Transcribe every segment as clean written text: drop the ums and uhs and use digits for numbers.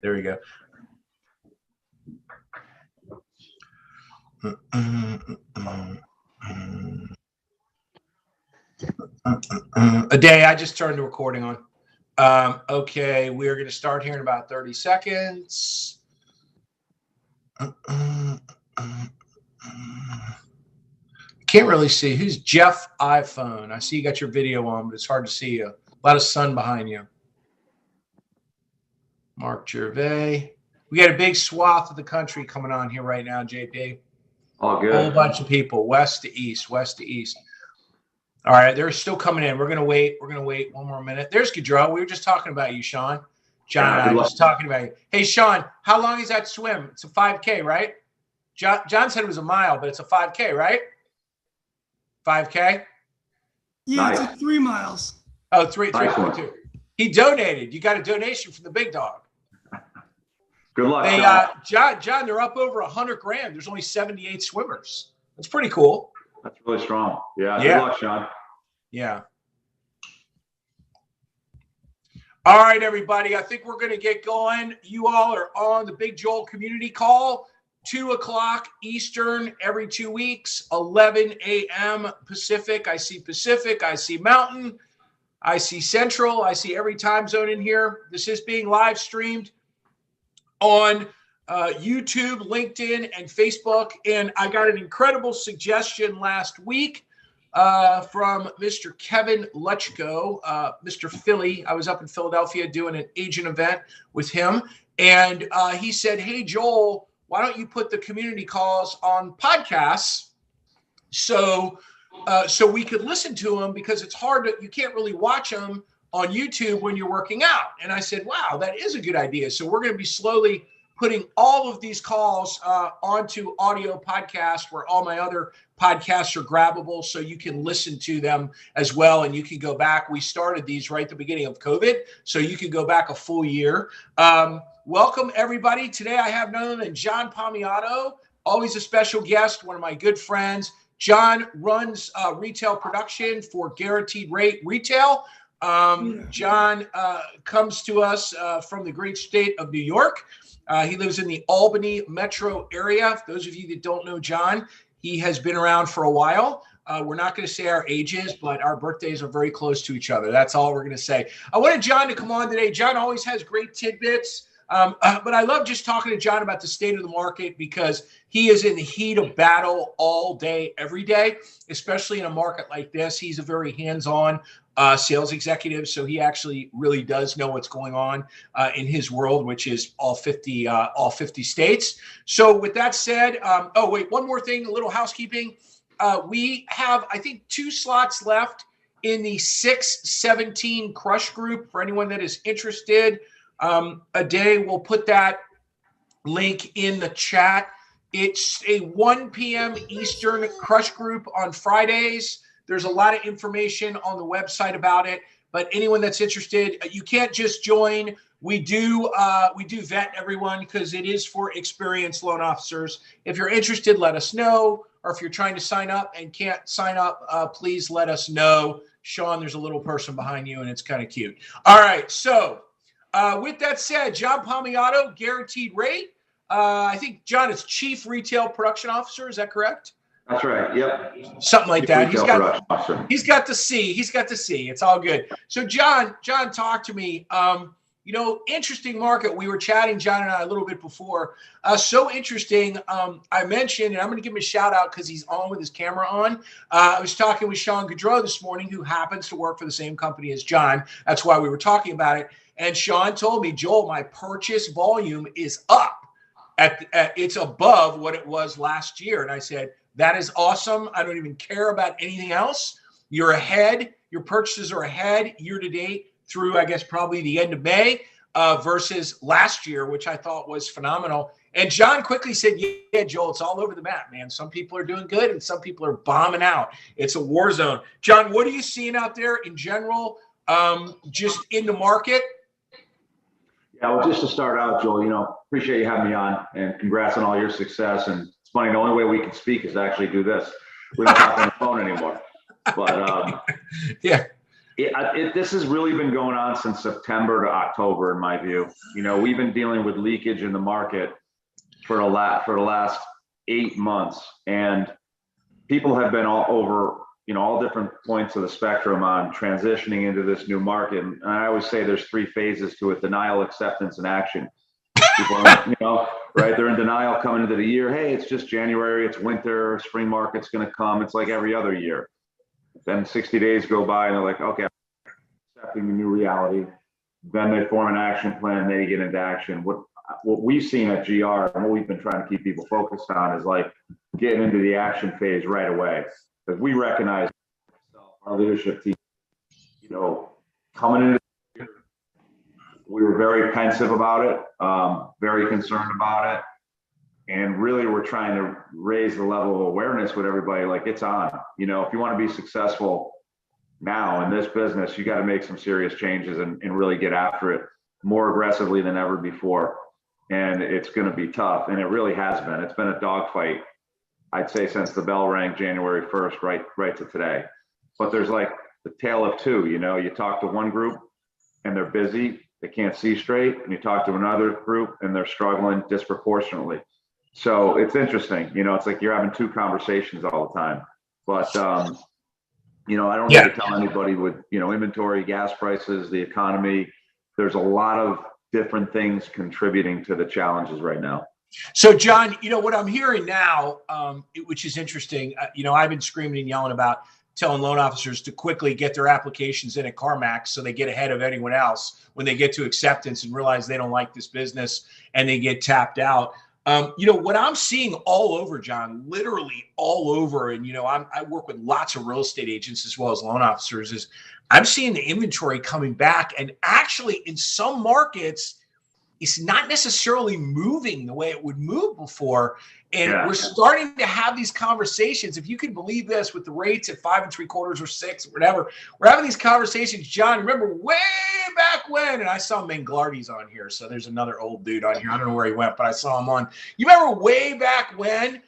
There we go. A day, I just turned the recording on. Okay, we're going to start here in about 30 seconds. Can't really see. Who's Jeff iPhone? I see you got your video on, but it's hard to see you. A lot of sun behind you. Mark Gervais. We got a big swath of the country coming on here right now, JP. All good. A whole bunch of people, west to east, west to east. All right, they're still coming in. We're going to wait. We're going to wait one more minute. There's bigJOEL. We were just talking about you, Sean. John and I were just talking about you. Hey, Sean, how long is that swim? It's a 5K, right? John said it was a mile, but it's a 5K, right? 5K? Yeah, nice. It's like 3 miles. Oh, 3.2. He donated. You got a donation from the big dog. Good luck, John, they're up over 100 grand. There's only 78 swimmers. That's pretty cool. That's really strong. Yeah. Good luck, Sean. Yeah. All right, everybody. I think we're going to get going. You all are on the bigJOEL community call, 2 o'clock Eastern every 2 weeks, 11 a.m. Pacific. I see Pacific. I see Mountain. I see Central. I see every time zone in here. This is being live streamed on YouTube, LinkedIn, and Facebook. And I got an incredible suggestion last week from Mr. Kevin Lechko, Mr. Philly. I was up in Philadelphia doing an agent event with him. And he said, hey, Joel, why don't you put the community calls on podcasts so we could listen to them, because it's hard to, you can't really watch them on YouTube when you're working out. And I said, wow, that is a good idea. So we're going to be slowly putting all of these calls onto audio podcasts, where all my other podcasts are grabbable, so you can listen to them as well. And you can go back. We started these right at the beginning of COVID, so you can go back a full year. Welcome, everybody. Today I have none other than John Palmiotto, always a special guest, one of my good friends. John runs retail production for Guaranteed Rate Retail. John comes to us from the great state of New York. He lives in the Albany metro area. For those of you that don't know John, he has been around for a while. We're not going to say our ages, but our birthdays are very close to each other. That's all we're going to say. I wanted John to come on today. John always has great tidbits. But I love just talking to John about the state of the market, because he is in the heat of battle all day, every day, especially in a market like this. He's a very hands-on sales executive, so he actually really does know what's going on in his world, which is all 50 states. So with that said, oh wait, one more thing, a little housekeeping. We have, I think, 2 slots left in the 617 crush group for anyone that is interested. A day, we'll put that link in the chat. It's a 1 p.m. Eastern crush group on Fridays. There's a lot of information on the website about it, but anyone that's interested, you can't just join. We do vet everyone, because it is for experienced loan officers. If you're interested, let us know. Or if you're trying to sign up and can't sign up, please let us know. Sean, there's a little person behind you, and it's kind of cute. All right, so with that said, John Palmiotto, Guaranteed Rate. I think John is Chief Retail Production Officer. Is that correct? That's right. Yep. Something like that. He's got the C. He's got the C. It's all good. So John, talk to me. Interesting market. We were chatting, John and I, a little bit before. So interesting. I mentioned, and I'm going to give him a shout out because he's on with his camera on. I was talking with Sean Gaudreau this morning, who happens to work for the same company as John. That's why we were talking about it. And Sean told me, Joel, my purchase volume is up. It's above what it was last year. And I said, that is awesome. I don't even care about anything else. You're ahead. Your purchases are ahead year to date through, I guess, probably the end of May versus last year, which I thought was phenomenal. And John quickly said, yeah, Joel, it's all over the map, man. Some people are doing good and some people are bombing out. It's a war zone. John, what are you seeing out there in general, just in the market? Yeah, well, just to start out, Joel, appreciate you having me on, and congrats on all your success. And it's funny, the only way we can speak is to actually do this. We don't talk on the phone anymore. But yeah. This has really been going on since September to October, in my view. We've been dealing with leakage in the market for the last 8 months, and people have been all over, all different points of the spectrum on transitioning into this new market. And I always say there's 3 phases to it: denial, acceptance, and action. People are, right? They're in denial coming into the year. Hey, it's just January, it's winter, spring market's going to come. It's like every other year. Then 60 days go by and they're like, okay, I'm accepting the new reality. Then they form an action plan, they get into action. What we've seen at GR and what we've been trying to keep people focused on is like getting into the action phase right away. Because we recognize our leadership team, coming into the year, we were very pensive about it, very concerned about it. And really, we're trying to raise the level of awareness with everybody. Like, it's on. If you want to be successful now in this business, you got to make some serious changes and really get after it more aggressively than ever before. And it's going to be tough. And it really has been. It's been a dogfight, I'd say, since the bell rang January 1st, right to today. But there's like the tale of two. You talk to one group and they're busy, they can't see straight, and you talk to another group and they're struggling disproportionately. So it's interesting, it's like you're having 2 conversations all the time. But I don't need to tell anybody with inventory, gas prices, the economy. There's a lot of different things contributing to the challenges right now. So, John, what I'm hearing now, which is interesting, I've been screaming and yelling about telling loan officers to quickly get their applications in at CarMax so they get ahead of anyone else when they get to acceptance and realize they don't like this business and they get tapped out. What I'm seeing all over, John, literally all over, and I work with lots of real estate agents as well as loan officers, is I'm seeing the inventory coming back, and actually in some markets, it's not necessarily moving the way it would move before. And we're starting to have these conversations. If you can believe this, with the rates at 5 3/4 or 6, or whatever, we're having these conversations. John, remember way back when, and I saw Manglardy's on here. So there's another old dude on here. I don't know where he went, but I saw him on. You remember way back when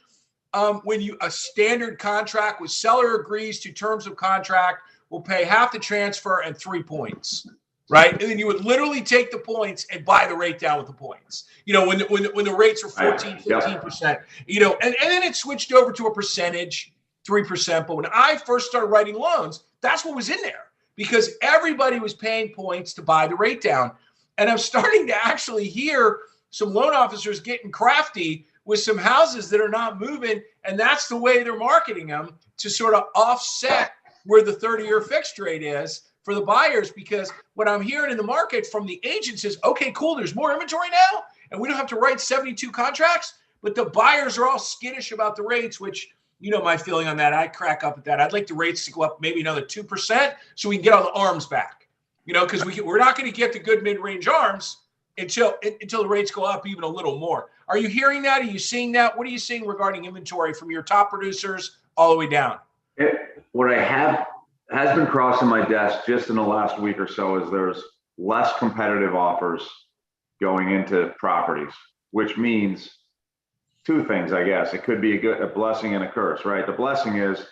a standard contract with seller agrees to terms of contract, will pay half the transfer and 3 points. Right. And then you would literally take the points and buy the rate down with the points, when the rates are 14, 15%, and then it switched over to a percentage, 3%. But when I first started writing loans, that's what was in there, because everybody was paying points to buy the rate down. And I'm starting to actually hear some loan officers getting crafty with some houses that are not moving. And that's the way they're marketing them, to sort of offset where the 30-year fixed rate is for the buyers. Because what I'm hearing in the market from the agents is, okay, cool, there's more inventory now, and we don't have to write 72 contracts, but the buyers are all skittish about the rates, which, my feeling on that, I crack up at that. I'd like the rates to go up maybe another 2% so we can get all the arms back, because we're not going to get the good mid-range arms until the rates go up even a little more. Are you hearing that? Are you seeing that? What are you seeing regarding inventory from your top producers all the way down? What I has been crossing my desk just in the last week or so is there's less competitive offers going into properties, which means 2 things, I guess. It could be a blessing and a curse, right? The blessing is,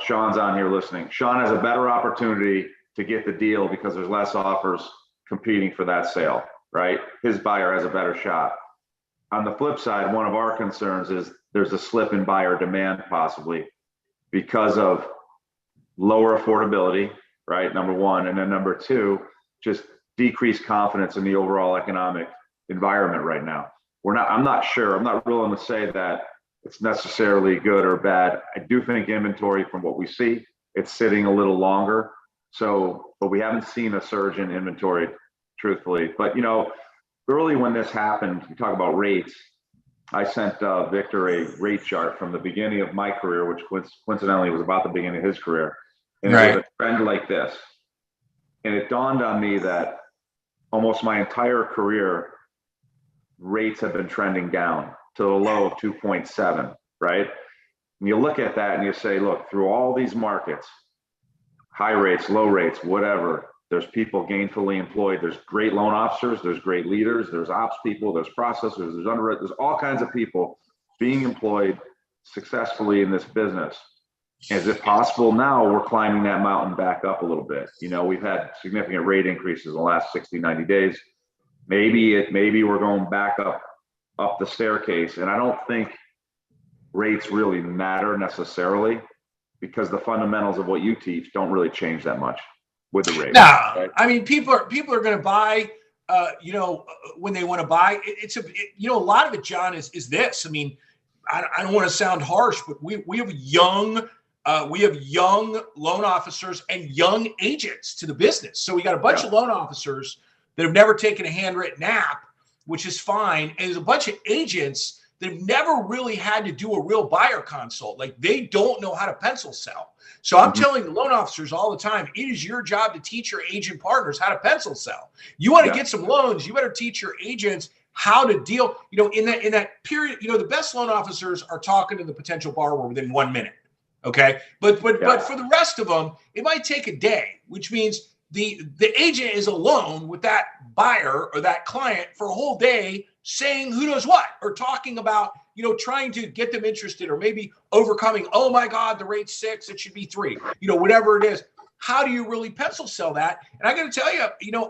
Sean's on here listening. Sean has a better opportunity to get the deal because there's less offers competing for that sale, right? His buyer has a better shot. On the flip side, one of our concerns is there's a slip in buyer demand possibly because of lower affordability, right? Number one. And then number 2, just decreased confidence in the overall economic environment right now. I'm not sure. I'm not willing to say that it's necessarily good or bad. I do think inventory, from what we see, it's sitting a little longer. But we haven't seen a surge in inventory, truthfully. But, early when this happened, you talk about rates, I sent Victor a rate chart from the beginning of my career, which coincidentally was about the beginning of his career. And it was a trend like this. And it dawned on me that almost my entire career, rates have been trending down to the low of 2.7, right? And you look at that and you say, look, through all these markets, high rates, low rates, whatever, there's people gainfully employed. There's great loan officers, there's great leaders, there's ops people, there's processors, there's underwriters, there's all kinds of people being employed successfully in this business. Is it possible now we're climbing that mountain back up a little bit? You know, we've had significant rate increases in the last 60, 90 days. Maybe we're going back up the staircase. And I don't think rates really matter necessarily, because the fundamentals of what you teach don't really change that much with the rate. No, right? I mean, people are going to buy, when they want to buy. A lot of it, John, is this. I mean, I don't want to sound harsh, but we have young loan officers and young agents to the business. So we got a bunch of loan officers that have never taken a handwritten app, which is fine. And there's a bunch of agents that have never really had to do a real buyer consult. Like, they don't know how to pencil sell. So I'm telling the loan officers all the time, it is your job to teach your agent partners how to pencil sell. You want to get some loans, you better teach your agents how to deal, in that period. The best loan officers are talking to the potential borrower within 1 minute. Okay. But for the rest of them, it might take a day, which means the agent is alone with that buyer or that client for a whole day, saying who knows what, or talking about, trying to get them interested, or maybe overcoming, oh my God, the rate's 6, it should be 3, whatever it is. How do you really pencil sell that? And I got to tell you,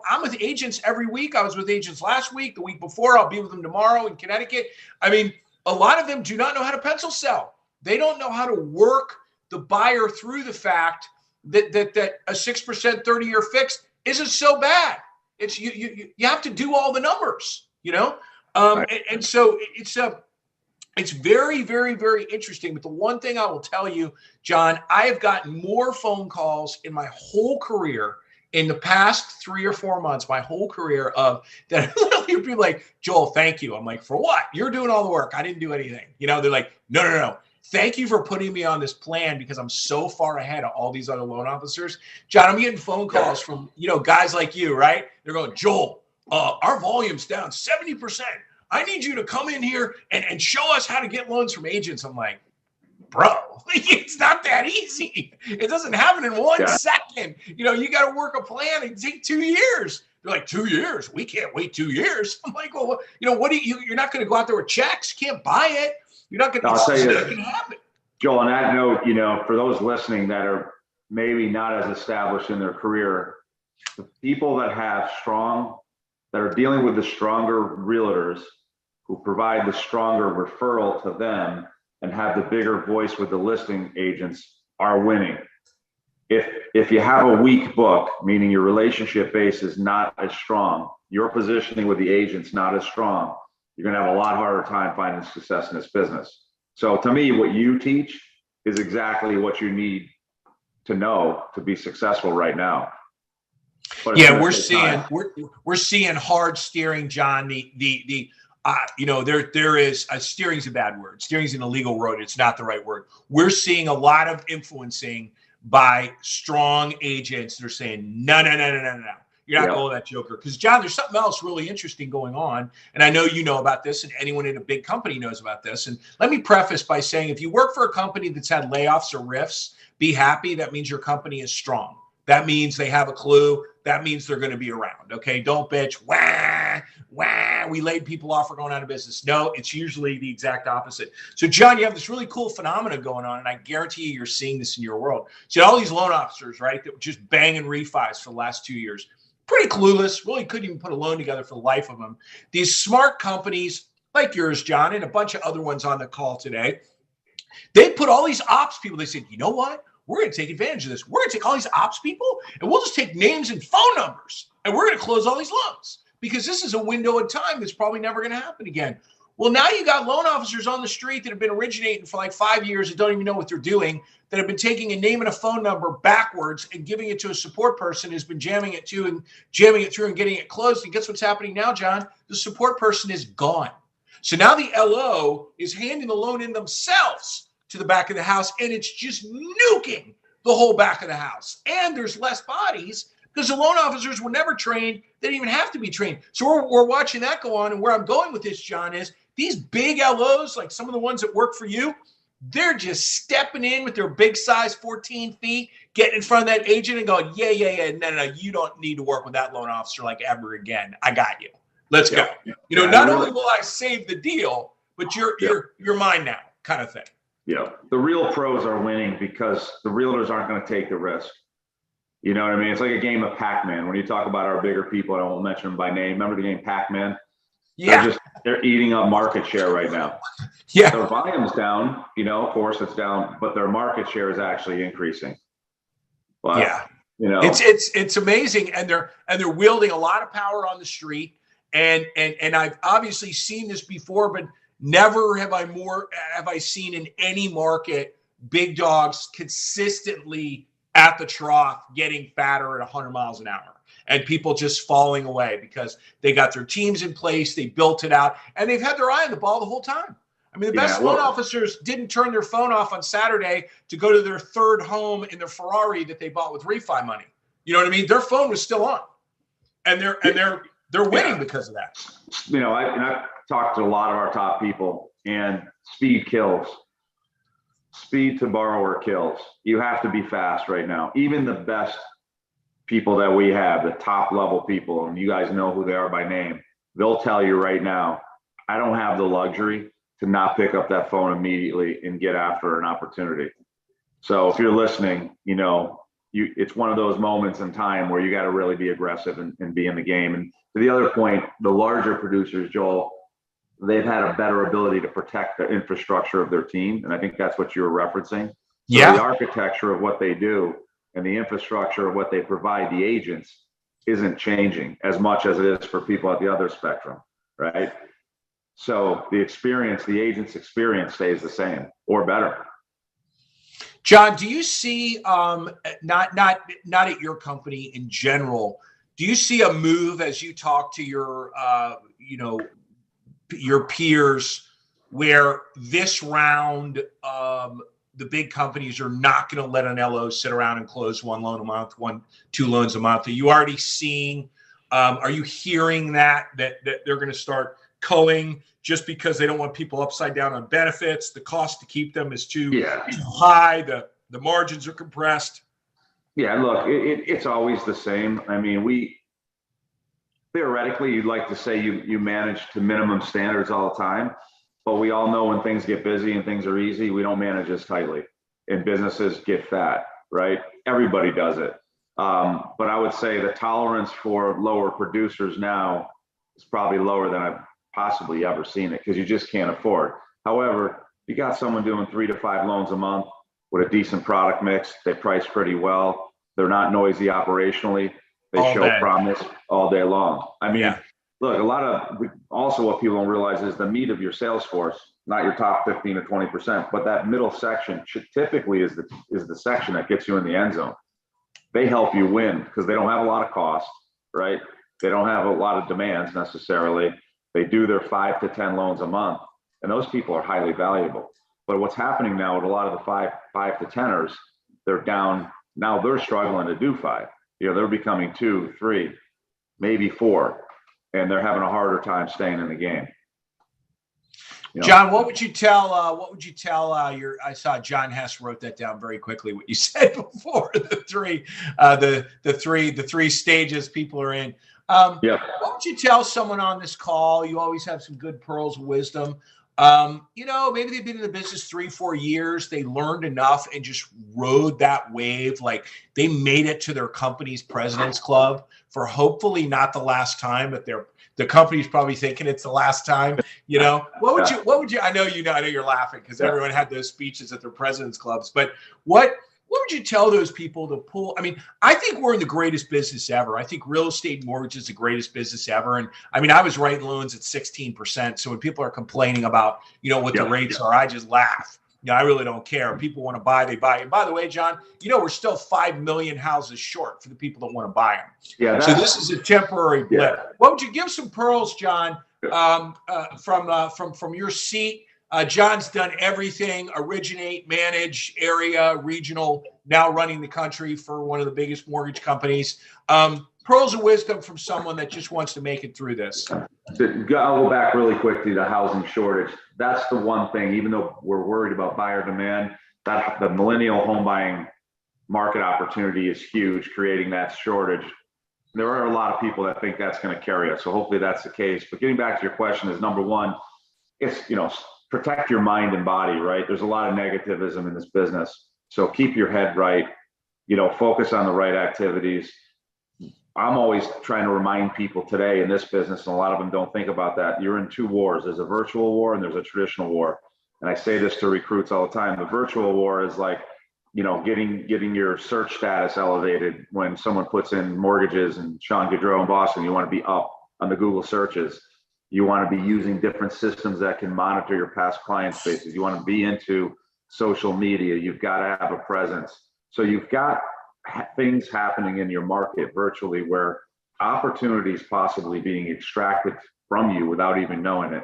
I'm with agents every week. I was with agents last week, the week before, I'll be with them tomorrow in Connecticut. I mean, a lot of them do not know how to pencil sell. They don't know how to work the buyer through the fact that a 6% 30-year fixed isn't so bad. It's you have to do all the numbers, and so it's very, very, very interesting. But the one thing I will tell you, John, I have gotten more phone calls in my whole career, in the past 3 or 4 months, my whole career, that literally people like, Joel, thank you. I'm like, for what? You're doing all the work. I didn't do anything. They're like, no. Thank you for putting me on this plan, because I'm so far ahead of all these other loan officers. John, I'm getting phone calls from, guys like you, right? They're going, Joel, our volume's down 70%. I need you to come in here and show us how to get loans from agents. I'm like, bro, it's not that easy. It doesn't happen in 1 second. You got to work a plan and take 2 years. They're like, 2 years? We can't wait 2 years. I'm like, well, what do you're not going to go out there with checks. You can't buy it. You're not going to. I'll tell you, it can happen. Joel, on that note, for those listening that are maybe not as established in their career, the people that are dealing with the stronger realtors, who provide the stronger referral to them and have the bigger voice with the listing agents, are winning. If you have a weak book, meaning your relationship base is not as strong, your positioning with the agent's not as strong, you're going to have a lot harder time finding success in this business. So to me, what you teach is exactly what you need to know to be successful right now. But we're seeing hard steering, John. There is steering's a bad word. Steering's an illegal word. It's not the right word. We're seeing a lot of influencing by strong agents. They're saying, no. You're not going that joker. Because, John, there's something else really interesting going on. And I know you know about this, and anyone in a big company knows about this. And let me preface by saying, if you work for a company that's had layoffs or rifts, be happy. That means your company is strong. That means they have a clue. That means they're going to be around. Okay. Don't bitch. We laid people off. We're going out of business. No, it's usually the exact opposite. So, John, you have this really cool phenomenon going on, and I guarantee you're seeing this in your world. So all these loan officers, right, that were just banging refis for the last 2 years, pretty clueless, really couldn't even put a loan together for the life of them. These smart companies like yours, John, and a bunch of other ones on the call today, they put all these ops people, they said, you know what? We're going to take advantage of this. We're going to take all these ops people and we'll just take names and phone numbers and we're going to close all these loans, because this is a window of time that's probably never going to happen again. Well, now you got loan officers on the street that have been originating for like 5 years and don't even know what they're doing, that have been taking a name and a phone number backwards and giving it to a support person who's been jamming it through and getting it closed. And guess what's happening now, John? The support person is gone. So now the LO is handing the loan in themselves to the back of the house, and it's just nuking the whole back of the house. And there's less bodies because the loan officers were never trained. They didn't even have to be trained. So we're watching that go on. And where I'm going with this, John, is these big LOs, like some of the ones that work for you, they're just stepping in with their big size 14 feet, getting in front of that agent and going, yeah, no, you don't need to work with that loan officer like ever again. I got you. Let's go. Not only will I save the deal, but you're mine now, kind of thing. The real pros are winning because the realtors aren't going to take the risk. You know what I mean? It's like a game of Pac-Man. When you talk about our bigger people, I won't mention them by name. Remember the game Pac-Man? Yeah. They're eating up market share right now. Yeah. Their volume's down, of course it's down, but their market share is actually increasing. But, yeah. It's amazing. And they're wielding a lot of power on the street. And I've obviously seen this before, but never have I seen in any market big dogs consistently at the trough getting fatter at 100 miles an hour and people just falling away because they got their teams in place, they built it out, and they've had their eye on the ball the whole time. I mean, the best loan officers didn't turn their phone off on Saturday to go to their third home in their Ferrari that they bought with refi money. You know what I mean? Their phone was still on, and they're winning because of that. I've talked to a lot of our top people, and speed kills. Speed to borrower kills. You have to be fast right now. Even the best people that we have, the top level people, and you guys know who they are by name, they'll tell you right now, I don't have the luxury to not pick up that phone immediately and get after an opportunity. So if you're listening, it's one of those moments in time where you got to really be aggressive and be in the game. And to the other point, the larger producers, Joel, they've had a better ability to protect the infrastructure of their team. And I think that's what you were referencing. So the architecture of what they do and the infrastructure of what they provide the agents isn't changing as much as it is for people at the other spectrum, right? So the agent's experience stays the same or better. John, do you see, not at your company in general, do you see a move as you talk to your peers where this round, the big companies are not going to let an LO sit around and close one loan a month, two loans a month? Are you already seeing, are you hearing that they're going to start culling just because they don't want people upside down on benefits? The cost to keep them is too high. The margins are compressed. Yeah, look, it's always the same. I mean, theoretically, you'd like to say you manage to minimum standards all the time, but we all know when things get busy and things are easy, we don't manage as tightly, and businesses get fat, right? Everybody does it. But I would say the tolerance for lower producers now is probably lower than I've possibly ever seen it, because you just can't afford. However, you got someone doing 3 to 5 loans a month with a decent product mix, they price pretty well, they're not noisy operationally, they show promise all day long. I mean, look, also what people don't realize is the meat of your sales force, not your top 15 to 20%, but that middle section typically is the section that gets you in the end zone. They help you win because they don't have a lot of cost, right? They don't have a lot of demands necessarily. They do their 5 to 10 loans a month, and those people are highly valuable. But what's happening now with a lot of the five to 10ers, they're down. Now they're struggling to do 5. They're becoming 2, 3, maybe 4, and they're having a harder time staying in the game. John, what would you tell I saw John Hess wrote that down very quickly, what you said before, the three stages people are in. What would you tell someone on this call? You always have some good pearls of wisdom. Maybe they've been in the business 3-4 years. They learned enough and just rode that wave. Like they made it to their company's president's club for hopefully not the last time, but the company's probably thinking it's the last time. What would you, I know you're laughing because everyone had those speeches at their president's clubs, but what would you tell those people to pull? I mean, I think we're in the greatest business ever. I think real estate mortgage is the greatest business ever. And I mean, I was writing loans at 16%. So when people are complaining about, what the rates are, I just laugh. I really don't care. People want to buy, they buy. And by the way, John, we're still 5 million houses short for the people that want to buy them. So this is a temporary blip. What would you give some pearls, John, from your seat? John's done everything: originate, manage, area, regional, now running the country for one of the biggest mortgage companies. Pearls of wisdom from someone that just wants to make it through this. I'll go back really quickly to housing shortage. That's the one thing, even though we're worried about buyer demand, that the millennial home buying market opportunity is huge, creating that shortage. There are a lot of people that think that's going to carry us. So hopefully that's the case. But getting back to your question is, number one, it's, protect your mind and body, right? There's a lot of negativism in this business. So keep your head right, focus on the right activities. I'm always trying to remind people today in this business, and a lot of them don't think about that. You're in two wars. There's a virtual war and there's a traditional war. And I say this to recruits all the time. The virtual war is like, getting your search status elevated. When someone puts in mortgages and Sean Gaudreau in Boston, you want to be up on the Google searches. You want to be using different systems that can monitor your past client spaces. You want to be into social media. You've got to have a presence. So you've got things happening in your market virtually where opportunities possibly being extracted from you without even knowing it.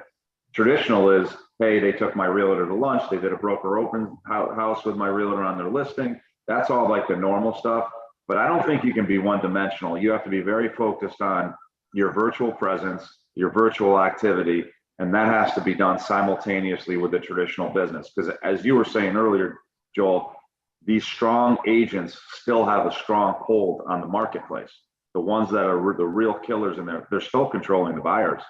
Traditional is, hey, they took my realtor to lunch. They did a broker open house with my realtor on their listing. That's all like the normal stuff. But I don't think you can be one dimensional. You have to be very focused on your virtual presence, your virtual activity, and that has to be done simultaneously with the traditional business. Because as you were saying earlier, Joel, these strong agents still have a strong hold on the marketplace. The ones that are the real killers in there, they're still controlling the buyers.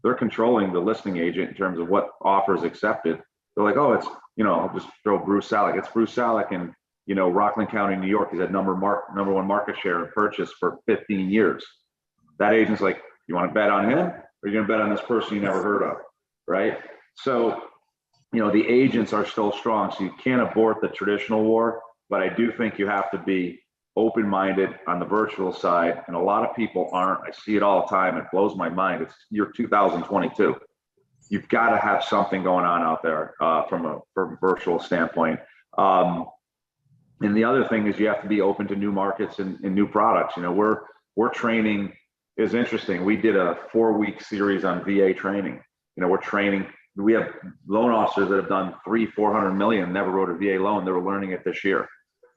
They're controlling the listing agent in terms of what offers accepted. They're like, oh, it's, I'll just throw Bruce Salek. It's Bruce Salek in, Rockland County, New York. He's had number one market share in purchase for 15 years. That agent's like, you want to bet on him, or you're going to bet on this person you never heard of, right? So, the agents are still strong, so you can't abort the traditional war, but I do think you have to be open-minded on the virtual side, and a lot of people aren't. I see it all the time. It blows my mind. It's year 2022. You've got to have something going on out there from a virtual standpoint. And the other thing is you have to be open to new markets and new products. We're training is interesting. We did a 4-week series on VA training. We're training. We have loan officers that have done 300-400 million, never wrote a VA loan. They were learning it this year.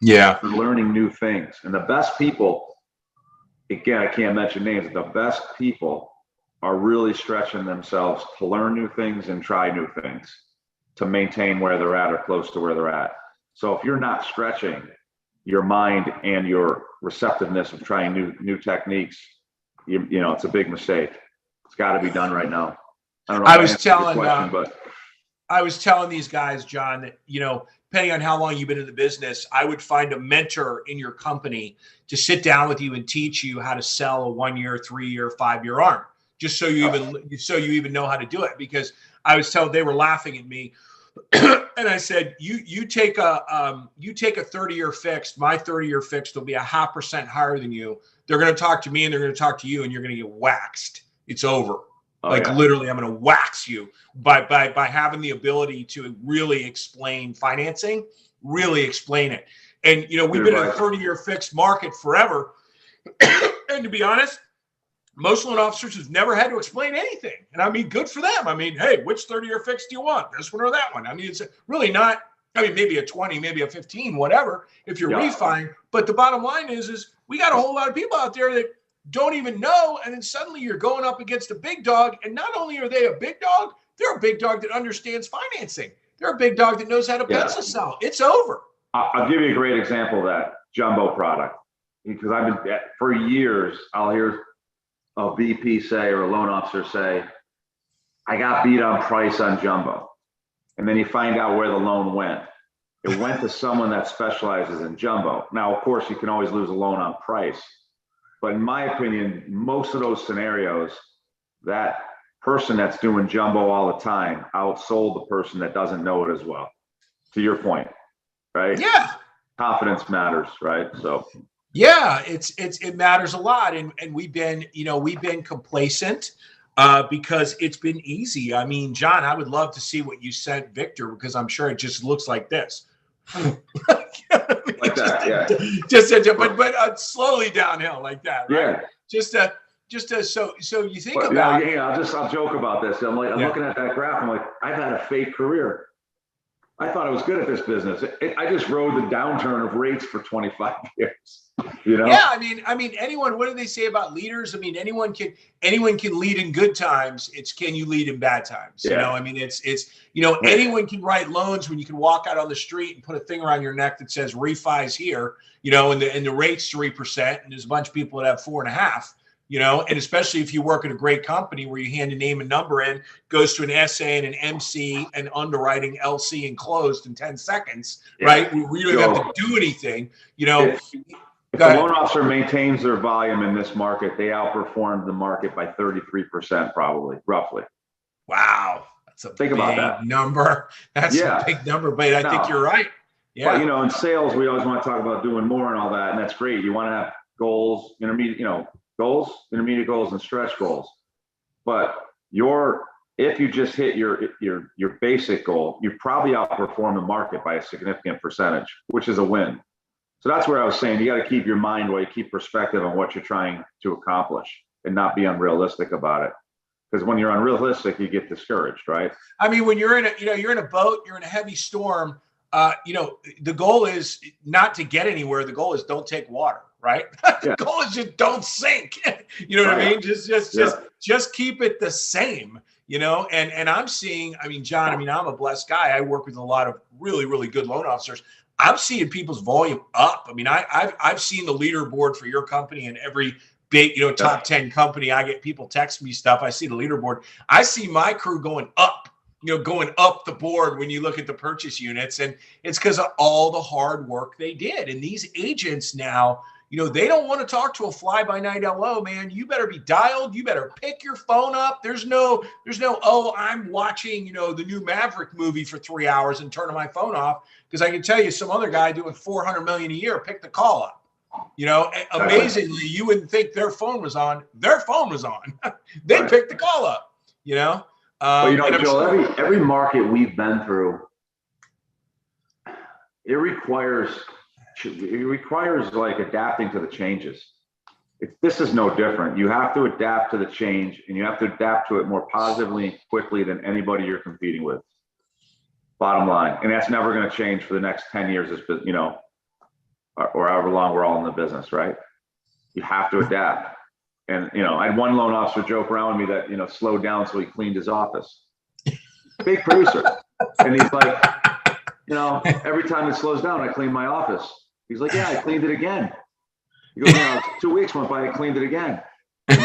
Yeah. They're learning new things. And the best people, again, I can't mention names, the best people are really stretching themselves to learn new things and try new things to maintain where they're at or close to where they're at. So if you're not stretching your mind and your receptiveness of trying new techniques, it's a big mistake. It's got to be done right now. I don't know. I was telling these guys, John, that, depending on how long you've been in the business, I would find a mentor in your company to sit down with you and teach you how to sell a 1-year, 3-year, 5-year arm, just so you even know how to do it. Because I was told, they were laughing at me. And I said, you take a 30-year fixed, my 30-year fixed will be 0.5% higher than you. They're going to talk to me and they're going to talk to you and you're going to get waxed. It's over. Literally, I'm going to wax you by having the ability to really explain financing, really explain it. And, we've been in a 30-year fixed market forever. And to be honest, most loan officers have never had to explain anything. And I mean, good for them. I mean, hey, which 30-year fixed do you want? This one or that one? I mean, it's really not, maybe a 20, maybe a 15, whatever, if you're refining. But the bottom line is we got a whole lot of people out there that don't even know, and then suddenly you're going up against a big dog, and not only are they a big dog, they're a big dog that understands financing. They're a big dog that knows how to pencil sell. It's over. I'll give you a great example of that jumbo product, because I've been for years. I'll hear a VP say or a loan officer say, "I got beat on price on jumbo," and then you find out where the loan went. It went to someone that specializes in jumbo. Now, of course, you can always lose a loan on price. But in my opinion, most of those scenarios, that person that's doing jumbo all the time outsold the person that doesn't know it as well. To your point, right? Yeah. Confidence matters, right? So. Yeah, it matters a lot, and we've been complacent because it's been easy. I mean, John, I would love to see what you sent Victor, because I'm sure it just looks like this. Like that, yeah. But slowly downhill like that, right? Yeah. So you think about. Yeah, I'll joke about this. I'm looking at that graph. I'm like, I've had a fake career. I thought I was good at this business. I just rode the downturn of rates for 25 years. Yeah, I mean, anyone. What do they say about leaders? I mean, anyone can lead in good times. It's, can you lead in bad times? Yeah. I mean, it's anyone can write loans when you can walk out on the street and put a thing around your neck that says refis here. And the rate's 3%, and there's a bunch of people that have 4.5%. you know, and especially if you work at a great company where you hand a name and number in, goes to an SA and an MC and underwriting LC and closed in 10 seconds, right? We don't have to do anything, you know. If the loan officer maintains their volume in this market, they outperformed the market by 33%, probably, roughly. Wow. That's a Think about that number. That's a big number, but I think you're right. Yeah. But, you know, in sales, we always want to talk about doing more and all that, and that's great. You want to have goals, intermediate, you know, goals, intermediate goals, and stretch goals. But if you just hit your basic goal, you probably outperform the market by a significant percentage, which is a win. So that's where I was saying you got to keep your mind where you keep perspective on what you're trying to accomplish and not be unrealistic about it. Because when you're unrealistic, you get discouraged, right? I mean, when you're in a boat, you're in a heavy storm. You know, the goal is not to get anywhere. The goal is don't take water, right? The goal is just don't sink. You know what I mean? Just keep it the same, you know? And I'm seeing, I mean, John, I mean, I'm a blessed guy. I work with a lot of really, really good loan officers. I'm seeing people's volume up. I mean, I've seen the leaderboard for your company and every big, you know, top 10 company. I get people text me stuff. I see the leaderboard. I see my crew going up. You know, going up the board when you look at the purchase units, and it's because of all the hard work they did. And these agents now, you know, they don't want to talk to a fly-by-night LO, man. You better be dialed. You better pick your phone up. There's no, oh, I'm watching, you know, the new Maverick movie for 3 hours and turning my phone off, because I can tell you some other guy doing $400 million a year picked the call up. You know, amazingly, you wouldn't think their phone was on. Their phone was on. They picked the call up, you know. But you know, Joel, every market we've been through, it requires like adapting to the changes. This is no different. You have to adapt to the change, and you have to adapt to it more positively and quickly than anybody you're competing with. Bottom line, and that's never going to change for the next 10 years, you know, or however long we're all in the business, right? You have to adapt. And, you know, I had one loan officer joke around with me that, you know, slowed down so he cleaned his office. Big producer. And he's like, you know, every time it slows down, I clean my office. He's like, yeah, I cleaned it again. He goes, you know, 2 weeks went by, I cleaned it again. And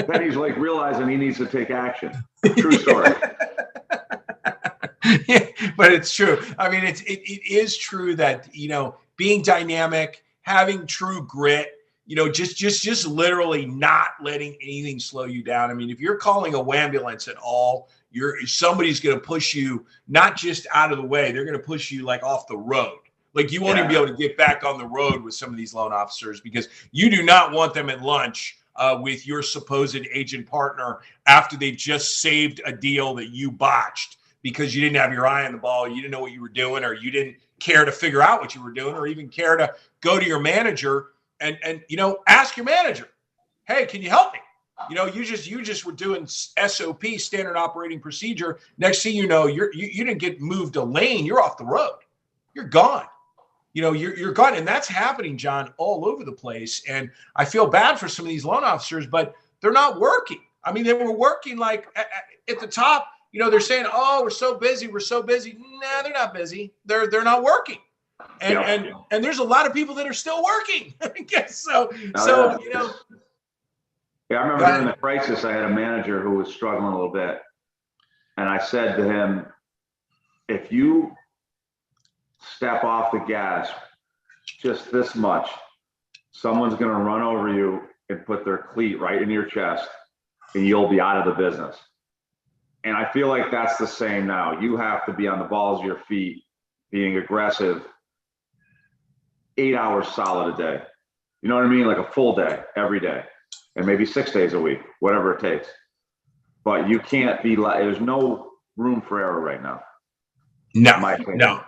then he's like realizing he needs to take action. True story. Yeah, but it's true. I mean, it is true that, you know, being dynamic, having true grit, you know, just literally not letting anything slow you down. I mean, if you're calling a ambulance at all, somebody's going to push you not just out of the way, they're going to push you like off the road. Like you won't even be able to get back on the road with some of these loan officers, because you do not want them at lunch with your supposed agent partner after they've just saved a deal that you botched because you didn't have your eye on the ball, you didn't know what you were doing, or you didn't care to figure out what you were doing, or even care to go to your manager and you know, ask your manager, hey, can you help me? You know, you just were doing SOP, standard operating procedure. Next thing you know, you didn't get moved a lane. You're off the road. You're gone. You know, you're gone. And that's happening, John, all over the place. And I feel bad for some of these loan officers, but they're not working. I mean, they were working like at the top, you know, they're saying, oh, we're so busy. We're so busy. Nah, they're not busy. They're not working. And there's a lot of people that are still working. So you know. Yeah, I remember during the crisis, I had a manager who was struggling a little bit. And I said to him, if you step off the gas just this much, someone's going to run over you and put their cleat right in your chest, and you'll be out of the business. And I feel like that's the same now. You have to be on the balls of your feet, being aggressive, 8 hours solid a day. You know what I mean? Like a full day, every day, and maybe 6 days a week, whatever it takes. But you can't be like, there's no room for error right now. No.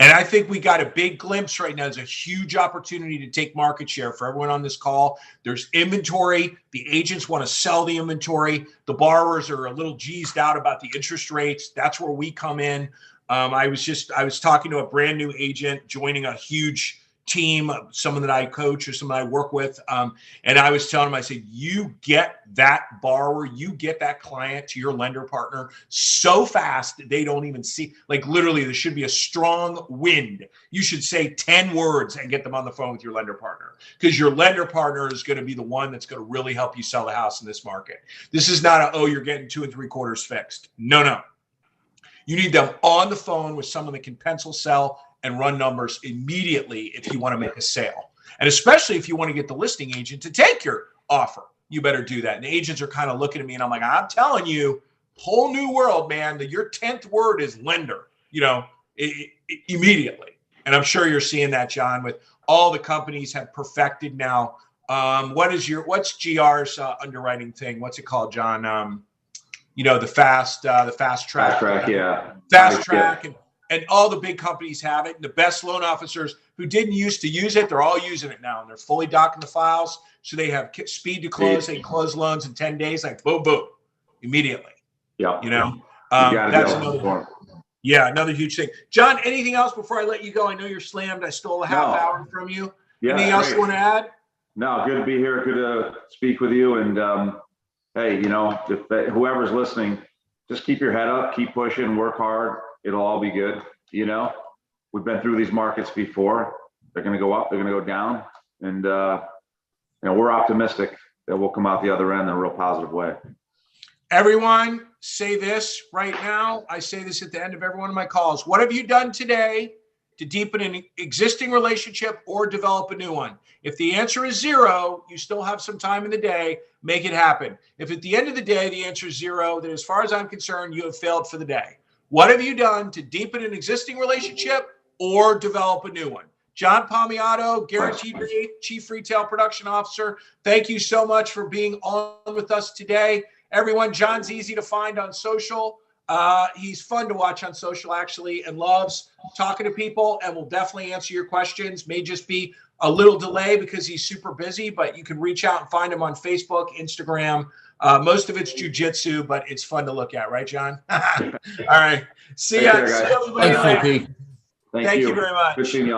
And I think we got a big glimpse right now. There's a huge opportunity to take market share for everyone on this call. There's inventory. The agents want to sell the inventory. The borrowers are a little geezed out about the interest rates. That's where we come in. I was talking to a brand new agent joining a huge team, someone that I coach or someone I work with. And I was telling him, I said, you get that borrower, you get that client to your lender partner so fast that they don't even see, like literally there should be a strong wind. You should say 10 words and get them on the phone with your lender partner, because your lender partner is going to be the one that's going to really help you sell the house in this market. This is not you're getting 2 3/4 fixed. No. You need them on the phone with someone that can pencil, sell, and run numbers immediately if you want to make a sale. And especially if you want to get the listing agent to take your offer, you better do that. And the agents are kind of looking at me and I'm like, I'm telling you, whole new world, man, that your 10th word is lender, immediately. And I'm sure you're seeing that, John, with all the companies have perfected now. What's GR's underwriting thing? What's it called, John? The fast track. Fast track, yeah. Fast track. And all the big companies have it. And the best loan officers who didn't used to use it, they're all using it now. And they're fully docking the files. So they have speed to close. They close loans in 10 days, like boom, boom, immediately. Yeah. That's another huge thing. John, anything else before I let you go? I know you're slammed. I stole a half hour from you. Yeah, anything else you want to add? No, good to be here. Good to speak with you. And hey, if whoever's listening, just keep your head up, keep pushing, work hard. It'll all be good. We've been through these markets before. They're going to go up, they're going to go down. And, we're optimistic that we'll come out the other end in a real positive way. Everyone say this right now. I say this at the end of every one of my calls. What have you done today to deepen an existing relationship or develop a new one? If the answer is 0, you still have some time in the day, make it happen. If at the end of the day, the answer is 0, then as far as I'm concerned, you have failed for the day. What have you done to deepen an existing relationship or develop a new one? John Palmiotto, Guaranteed Rate, Chief Retail Production Officer. Thank you so much for being on with us today. Everyone, John's easy to find on social. He's fun to watch on social, actually, and loves talking to people and will definitely answer your questions. May just be a little delay because he's super busy, but you can reach out and find him on Facebook, Instagram. Most of it's jujitsu, but it's fun to look at, right, John? All right. See ya. See everybody later. Thank you very much. Good seeing you.